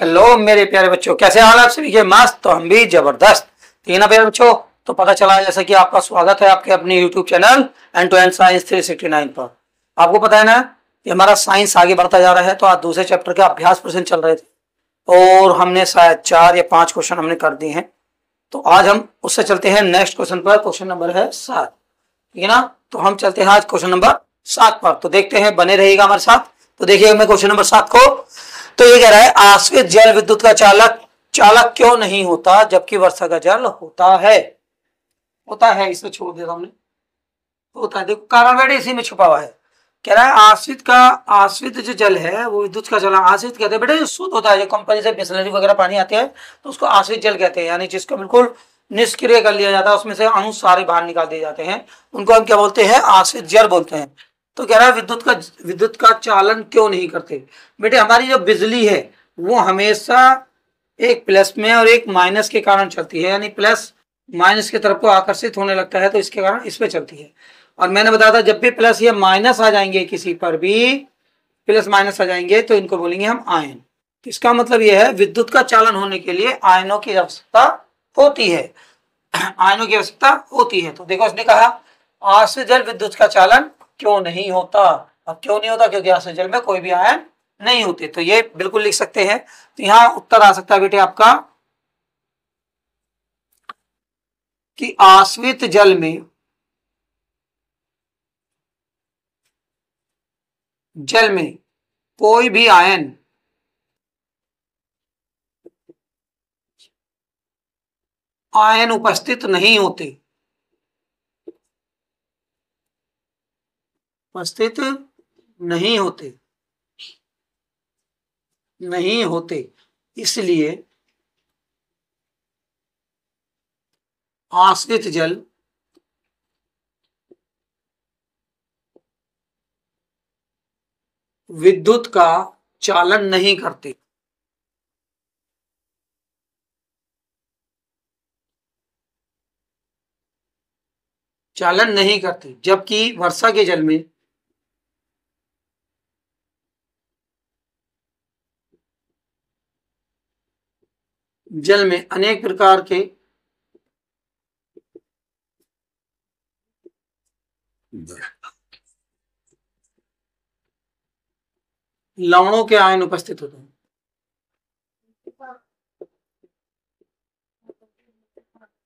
Hello मेरे प्यारे बच्चों, कैसे हाल आप सभी के? मस्त। तो हम भी जबरदस्त। ठीक है ना प्यारे बच्चों? तो पता चला जैसा कि आपका स्वागत है आपके अपने YouTube channel end to end science 369 पर। आपको पता है ना कि हमारा साइंस आगे बढ़ता जा रहा है। तो आज दूसरे चैप्टर के अभ्यास प्रश्न चल रहे थे और हमने शायद 4 या 5 क्वेश्चन हमने कर दिए हैं। तो आज हम उससे चलते हैं नेक्स्ट क्वेश्चन पर। क्वेश्चन नंबर है 7। ठीक है ना? तो हम चलते हैं आज क्वेश्चन नंबर 7 पर। तो देखते हैं, बने रहिएगा हमारे साथ। तो देखिए मैं क्वेश्चन नंबर 7 को, तो ये कह रहा है आश्रित जल विद्युत का चालक क्यों नहीं होता जबकि वर्षा का जल होता है। इसे छोड़ देता हमने। होता है, देखो कारण बैठे इसी में छुपा हुआ है। कह रहा है आश्रित जो जल है वो विद्युत का जल, आश्रित कहते हैं बेटे जो शुद्ध होता है, जो कंपनी से बिस्लरी वगैरह पानी आते हैं तो उसको आश्रित जल कहते हैं। यानी जिसको बिल्कुल निष्क्रिय कर लिया जाता है, उसमें से अणु सारे बाहर निकाल दिए जाते हैं, उनको हम क्या बोलते हैं? आश्रित जल बोलते हैं। तो कह रहा है विद्युत का चालन क्यों नहीं करते। बेटे हमारी जो बिजली है वो हमेशा एक प्लस में और एक माइनस के कारण चलती है, यानी प्लस माइनस की तरफ को आकर्षित होने लगता है, तो इसके कारण इस पे चलती है। और मैंने बताया था जब भी प्लस या माइनस आ जाएंगे, किसी पर भी प्लस माइनस आ जाएंगे तो इनको बोलेंगे हम आयन। तो इसका मतलब यह है विद्युत का चालन होने के लिए आयनों की आवश्यकता होती है। आयनों की आवश्यकता होती है। तो देखो उसने कहा आश्रित जल विद्युत का चालन क्यों नहीं होता। अब क्यों नहीं होता? क्योंकि आश्रित जल में कोई भी आयन नहीं होते। तो ये बिल्कुल लिख सकते हैं। तो यहां उत्तर आ सकता है बेटे आपका कि आश्रित जल में कोई भी आयन उपस्थित नहीं होते। उपस्थित नहीं होते नहीं होते इसलिए आश्रित जल विद्युत का चालन नहीं करते। चालन नहीं करते, जबकि वर्षा के जल में अनेक प्रकार के लवणों के आयन उपस्थित होते हैं।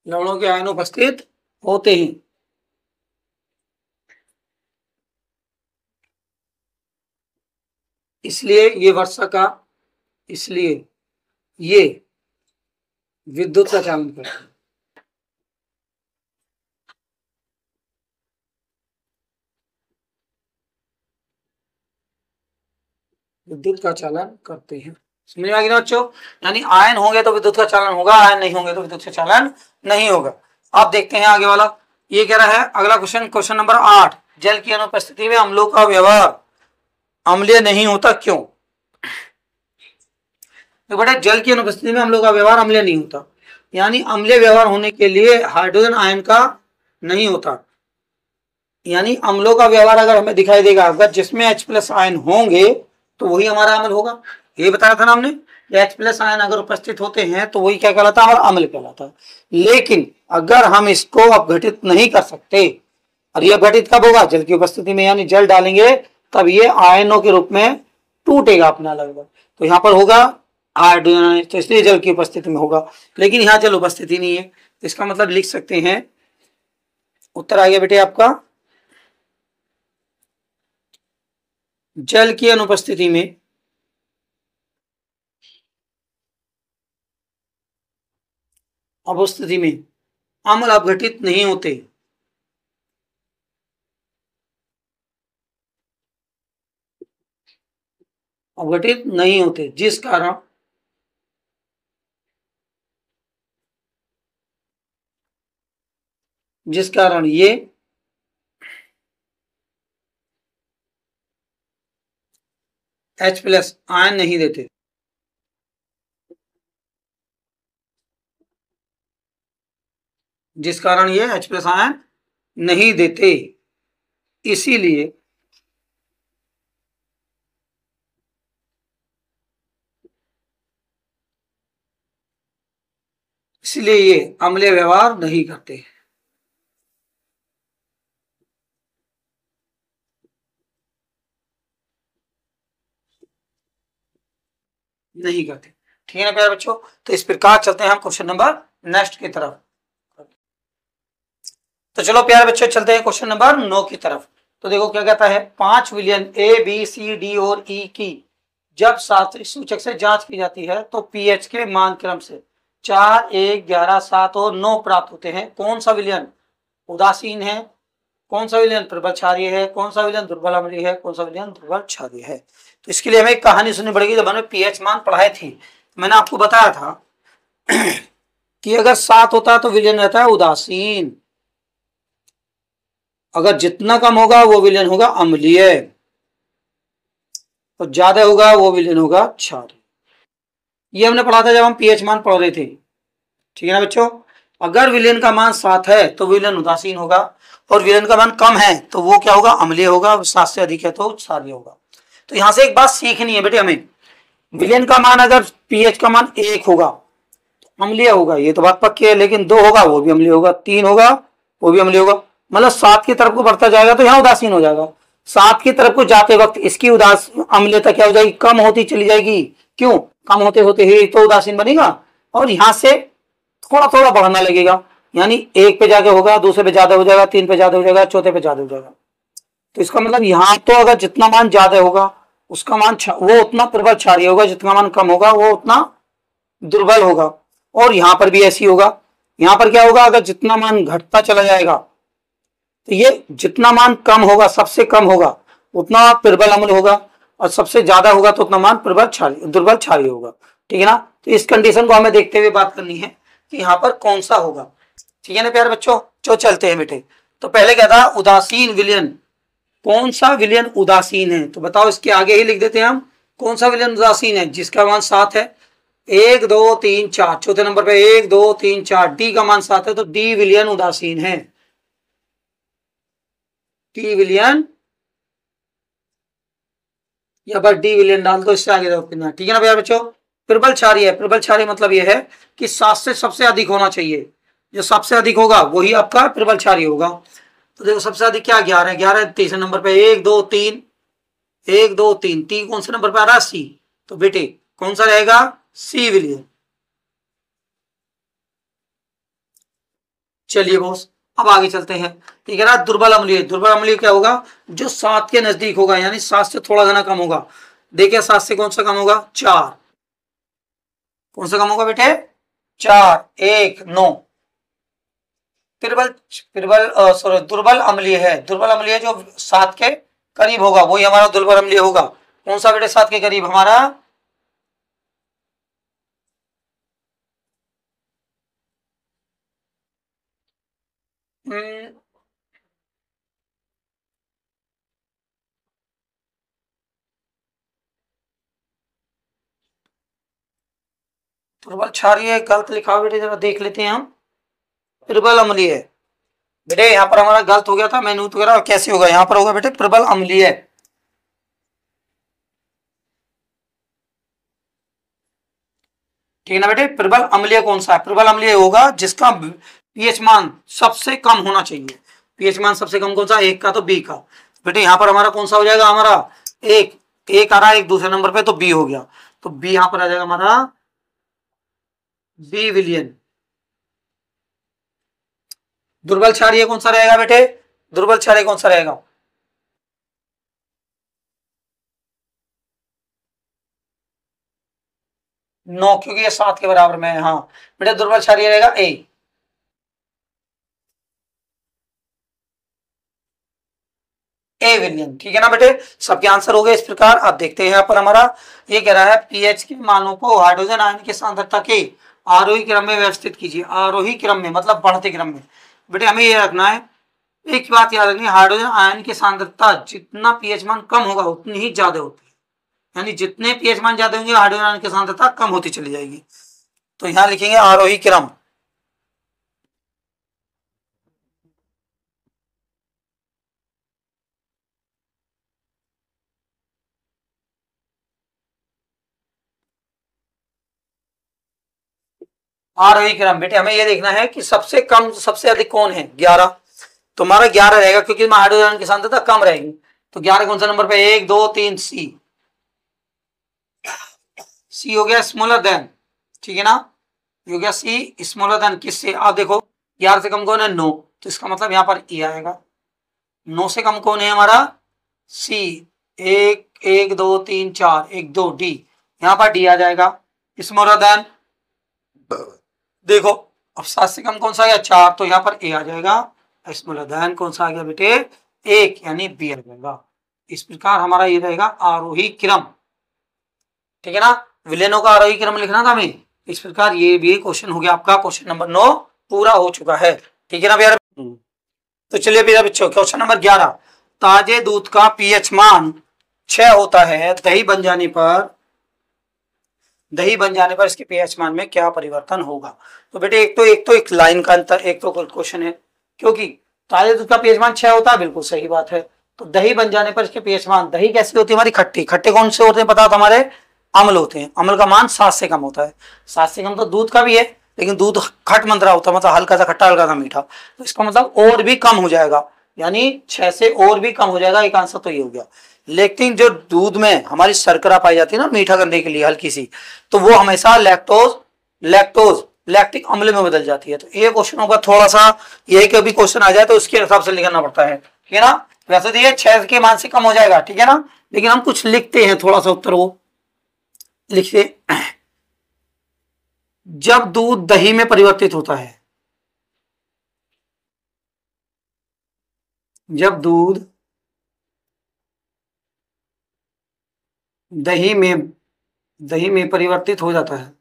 लवणों के आयन उपस्थित होते हैं, इसलिए ये विद्युत का चालन करते हैं। विद्युत का चालन करते हैं। समझ में आ गया ना बच्चों? यानी आयन होंगे तो विद्युत का चालन होगा, आयन नहीं होंगे तो विद्युत का चालन नहीं होगा। आप देखते हैं आगे वाला। ये कह रहा है अगला क्वेश्चन नंबर 8, जल की अनुपस्थिति में अम्लों का व्यवहार अम्लीय नहीं होता क्यों। तो बेटा जल की अनुपस्थिति में अम्लों का व्यवहार अम्लीय नहीं होता, यानी अम्लीय व्यवहार होने के लिए हाइड्रोजन आयन का नहीं होता। यानी अम्लों का व्यवहार अगर हमें दिखाई देगा, अगर जिसमें H+ आयन होंगे तो वही हमारा अम्ल होगा। ये बताया था ना हमने, H+ आयन अगर उपस्थित होते हैं तो वही क्या कहलाता है? हमारा अम्ल कहलाता है। लेकिन अगर हम इसको अपघटित नहीं कर सकते, और ये अपघटित कब होगा? जल की उपस्थिति में, यानी जल डालेंगे तब ये आयनों के रूप में टूटेगा अपना लगभग। तो यहाँ पर होगा हाइड्रोजन, तो इसलिए जल की उपस्थिति में होगा। लेकिन यहाँ जल उपस्थिति नहीं है, तो इसका मतलब लिख सकते हैं, उत्तर आ गया बेटे आपका जल की अनुपस्थिति में अम्ल अपघटित नहीं होते। अपघटित नहीं होते, जिस कारण ये H+ आयन नहीं देते। जिस कारण ये H+ आयन नहीं देते, इसीलिए इसलिए ये अम्लीय व्यवहार नहीं करते। नहीं करते। ठीक है ना प्यारे बच्चों, तो इस प्रकार चलते हैं हम क्वेश्चन नंबर नेक्स्ट की तरफ। तो चलो प्यारे बच्चों चलते हैं क्वेश्चन नंबर 9 की तरफ। तो देखो क्या कहता है, 5 विलयन ए बी सी डी और ई की जब शास्त्रीय सूचक से जांच की जाती है तो पीएच के मान क्रम से 4, 1, 11, 7 और 9 प्राप्त होते हैं। कौन सा विलयन उदासीन है, कौन सा विलयन प्रबल क्षारीय है, कौन सा विलयन दुर्बल अम्लीय है, कौन सा विलयन दुर्बल क्षारीय है। तो इसके लिए हमें एक कहानी सुननी पड़ेगी। जब हमने पीएच मान पढ़ाए थी मैंने आपको बताया था कि अगर 7 होता है तो विलयन रहता है उदासीन, अगर जितना कम होगा वो विलयन होगा अम्लीय और ज्यादा होगा वो विलयन होगा क्षारीय। ये हमने पढ़ा था जब हम पीएच मान पढ़ रहे थे। ठीक है ना बच्चों, अगर विलयन का मान 7 है तो विलयन उदासीन होगा और विलयन का मान कम है तो वो क्या होगा, अम्लीय होगा, 7 से अधिक है तो क्षारीय होगा। तो यहां से एक बात सीखनी है बेटे हमें, विलयन का मान अगर पीएच का मान 1 होगा तो अम्लीय होगा, ये तो बात पक्की है, लेकिन 2 होगा वो भी अम्लीय होगा, 3 होगा वो भी अम्लीय होगा, मतलब 7 की तरफ को बढ़ता जाएगा तो यहाँ उदासीन हो जाएगा। 7 की तरफ को जाते वक्त इसकी उदास अम्लीयता क्या हो जाएगी, कम होती चली जाएगी। क्यों, कम होते होते ही तो उदासीन बनेगा और यहां से थोड़ा थोड़ा बढ़ना लगेगा, यानी 1 पे जाके होगा, दूसरे पे ज्यादा हो जाएगा, 3 पे ज्यादा हो जाएगा, चौथे पे ज्यादा हो जाएगा। तो इसका मतलब यहाँ तो अगर जितना मान ज्यादा होगा उसका मान वो उतना प्रबल क्षारीय होगा, जितना मान कम होगा वो उतना दुर्बल होगा। और यहां पर भी ऐसी होगा, यहां पर क्या होगा, अगर जितना मान घटता चला जाएगा तो ये जितना मान कम होगा, सबसे कम होगा उतना प्रबल अम्ल होगा और सबसे ज्यादा होगा तो उतना मान प्रबल क्षारीय दुर्बल क्षारीय होगा। ठीक है ना, तो इस कंडीशन को हमें देखते हुए बात करनी है कि यहाँ पर कौन सा होगा। ठीक है ना प्यारे बच्चों, जो चलते हैं बेटे। तो पहले क्या था, उदासीन विलयन, कौन सा विलयन उदासीन है, तो बताओ इसके आगे ही लिख देते हैं हम, कौन सा विलयन उदासीन है जिसका मान 7 है, 1, 2, 3, 4, चौथे नंबर पे 1, 2, 3, 4, डी का मान 7 है तो डी विलयन उदासीन है। डी विलयन, या पर डी विलयन डाल दो, इससे आगे जाओ। ठीक है ना भैया बच्चों, प्रबल क्षारीय है, प्रबल क्षारीय मतलब यह है कि 7 से सबसे अधिक होना चाहिए, जो सबसे अधिक होगा वही आपका प्रबल क्षारीय होगा। तो देखो सबसे अधिक क्या, 11, 11 तीसरे नंबर पे, 1, 2, 3, 1, 2, 3, 3 कौन से नंबर पे आ रहा है, सी, तो बेटे कौन सा रहेगा, सी विलयन। चलिए बॉस अब आगे चलते हैं। ठीक है ना, दुर्बल अम्लीय, दुर्बल अम्लीय क्या होगा, जो 7 के नजदीक होगा, यानी 7 से थोड़ा घना कम होगा। देखिए 7 से कौन सा कम होगा, 4, कौन सा कम होगा बेटे, 4, 1, 9। प्रबल प्रबल सॉरी दुर्बल अम्लीय है, दुर्बल अम्लीय जो 7 के करीब होगा वही हमारा दुर्बल अम्लीय होगा। कौन सा बेटे 7 के करीब, हमारा प्रबल क्षारीय गलत लिखा हुआ बेटे, जरा देख लेते हैं हम। प्रबल अम्लीय बेटे, यहाँ पर हमारा गलत हो गया था, मैंने तो करा कैसे होगा, यहाँ पर होगा बेटे प्रबल अम्लीय। ठीक है ना बेटे, प्रबल अम्लीय कौन सा है, प्रबल अम्लीय होगा जिसका पीएच मान सबसे कम होना चाहिए। पीएच मान सबसे कम कौन सा, 1 का, तो बी का। बेटे यहाँ पर हमारा कौन सा हो जाएगा, हमारा एक, एक आ रहा है एक दूसरे नंबर पे तो बी हो गया, तो बी यहाँ पर आ जाएगा हमारा बी विलियन। दुर्बल क्षारीय कौन सा रहेगा बेटे, दुर्बल क्षारीय कौन सा रहेगा, 9, क्योंकि ये 7 के बराबर में है। हाँ बेटा, दुर्बल क्षारीय रहेगा ए। ए विलियन। ठीक है ना बेटे, सबके आंसर हो गए इस प्रकार। अब देखते हैं यहाँ पर हमारा ये कह रहा है पीएच के मानों को हाइड्रोजन आयन की सांद्रता के आरोही क्रम में व्यवस्थित कीजिए। आरोही क्रम में मतलब बढ़ते क्रम में। बेटे हमें ये रखना है, एक बात याद रखनी है, हाइड्रोजन आयन की सांद्रता जितना पीएच मान कम होगा उतनी ही ज्यादा होती है, यानी जितने पीएच मान ज्यादा होंगे हाइड्रोजन आयन की सांद्रता कम होती चली जाएगी। तो यहाँ लिखेंगे आरोही क्रम। आरोही क्रम। बेटे हमें ये देखना है कि सबसे कम सबसे अधिक कौन है, 11। तो हमारा 11 रहेगा क्योंकि हाइड्रोजन की सांद्रता कम रहेगी। तो 11 कौन सा नंबर पे, 1 2 3 सी। सी हो गया स्मॉलर देन, ठीक है ना, ये हो गया सी स्मॉलर देन किससे, आप देखो 11 से कम कौन है, 9, तो इसका मतलब यहाँ पर ई आएगा। 9 से कम कौन है हमारा, सी, 1 1 2 3 4 1 2 डी, यहाँ पर डी आ जाएगा। स्मॉलर देन देखो, अब 7 से कम कौन सा आ गया, 4, तो यहाँ पर ए आ जाएगा। स्मॉलर देन कौन सा आ गया बेटे, 1, यानी बी आ जाएगा। इस प्रकार हमारा ये रहेगा आरोही क्रम, ठीक है ना। विलेनों का आरोही क्रम लिखना था हमें। इस प्रकार ये भी क्वेश्चन हो गया आपका, क्वेश्चन नंबर 9 पूरा हो चुका है, ठीक है ना भैया। तो चलिए भैया बच्चों, क्वेश्चन नंबर 11, ताजे दूध का पीएच मान 6 होता है, दही बन जाने पर इसके पीएच मान में क्या परिवर्तन होगा। तो बेटे एक लाइन का अंतर, एक तो क्वेश्चन है, क्योंकि ताजे दूध का पीएच मान 6 होता है, बिल्कुल सही बात है। तो दही बन जाने पर इसके पीएच मान, दही कैसी होती है हमारी, खट्टी, खट्टे कौन से होते हैं पता था हमारे, अम्ल होते हैं। अम्ल का मान 7 से कम होता है। 7 से कम तो दूध का भी है, लेकिन दूध खट मंतरा होता है, मतलब हल्का सा खट्टा हल्का सा मीठा, तो इसका मतलब और भी कम हो जाएगा, यानी 6 से और भी कम हो जाएगा। एक आंसर तो ये हो गया। लेकिन जो दूध में हमारी शर्करा पाई जाती है ना मीठा करने के लिए हल्की सी, तो वो हमेशा लैक्टिक अम्ल में बदल जाती है। तो ये क्वेश्चन होगा थोड़ा सा, यही कभी क्वेश्चन आ जाए तो उसके हिसाब से लिखना पड़ता है, ठीक है ना। वैसे तो ये 6 के मान से कम हो जाएगा, ठीक है ना, लेकिन हम कुछ लिखते हैं थोड़ा सा उत्तर, वो लिखते, जब दूध दही में परिवर्तित होता है, जब दूध दही में परिवर्तित हो जाता है,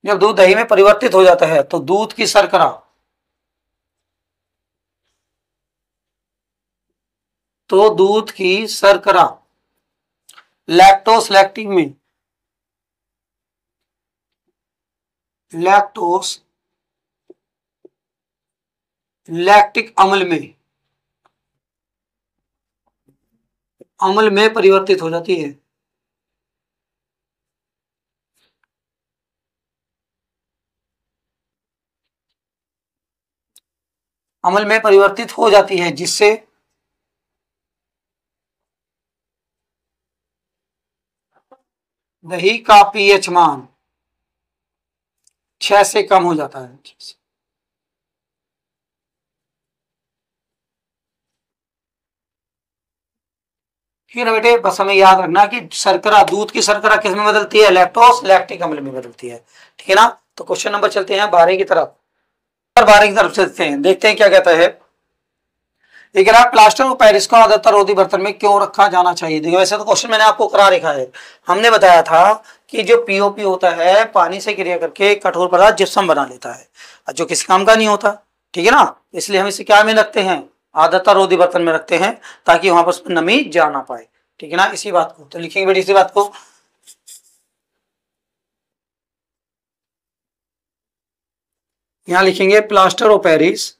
जब दूध दही में परिवर्तित हो जाता है तो दूध की शर्करा, तो दूध की शर्करा लैक्टोस लैक्टिक में, लैक्टोस लैक्टिक अम्ल में परिवर्तित हो जाती है। अम्ल में परिवर्तित हो जाती है, जिससे दही का पीएच मान 6 से कम हो जाता है। फिर बेटे बस हमें याद रखना कि शर्करा, दूध की शर्करा किस में बदलती है, लैक्टोस लैक्टिक अम्ल में बदलती है, ठीक है ना। तो क्वेश्चन नंबर चलते हैं 12 की तरफ, 12 की तरफ चलते हैं, देखते हैं क्या कहता है। ये कह रहा है प्लास्टर ऑफ पेरिस को आदर्शता रोधी बर्तन में क्यों रखा जाना चाहिए। देखो वैसे तो क्वेश्चन मैंने आपको करा रखा है, हमने बताया था कि जो पीओपी होता है पानी से क्रिया करके कठोर पदार्थ जिप्सम बना लेता है, जो किसी काम का नहीं होता, ठीक है ना। इसलिए हम इसे क्या में रखते हैं, आदर्शता रोधी बर्तन में रखते हैं, ताकि वहां पर नमी जा ना पाए, ठीक है ना। इसी बात को तो लिखेंगे बेटी, इसी बात को यहां लिखेंगे, प्लास्टर ऑफ पेरिस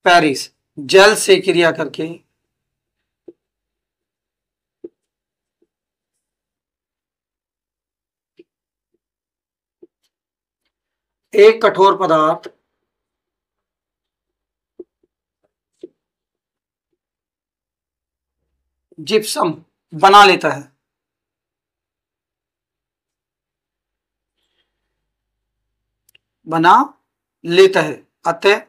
पेरिस जल से क्रिया करके एक कठोर पदार्थ जिप्सम बना लेता है, बना लेता है। अतः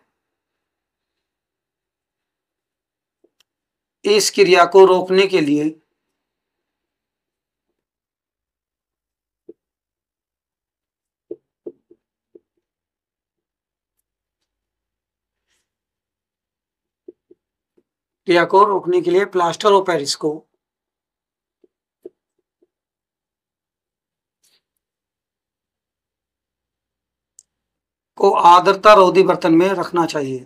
इस क्रिया को रोकने के लिए प्लास्टर ऑफ पेरिस को आर्द्रता रोधी बर्तन में रखना चाहिए।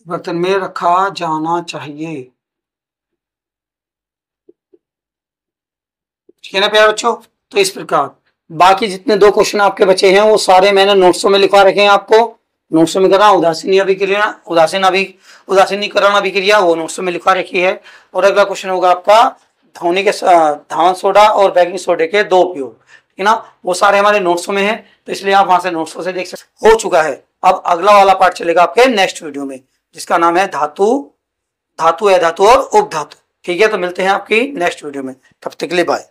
बर्तन में रखा जाना चाहिए। ठीक है ना प्यारे बच्चों। तो इस प्रकार बाकी जितने 2 क्वेश्चन आपके बचे हैं वो सारे मैंने नोट्सों में लिखवा रखे हैं। आपको नोट्सों में करना उदासीन अभिक्रिया, उदासीनीकरण अभिक्रिया वो नोट्सों में लिखवा रखी है। और अगला क्वेश्चन होगा आपका धावन सोडा और बेकिंग सोडे के 2 उपयोग, ठीक है ना, वो सारे हमारे नोट्सों में है। तो इसलिए आप वहां से नोट्सों से देख सकते हो चुका है। अब अगला वाला पार्ट चलेगा आपके नेक्स्ट वीडियो में, जिसका नाम है धातु, धातु, अधातु और उपधातु। ठीक है, तो मिलते हैं आपकी नेक्स्ट वीडियो में, तब तक के लिए बाय।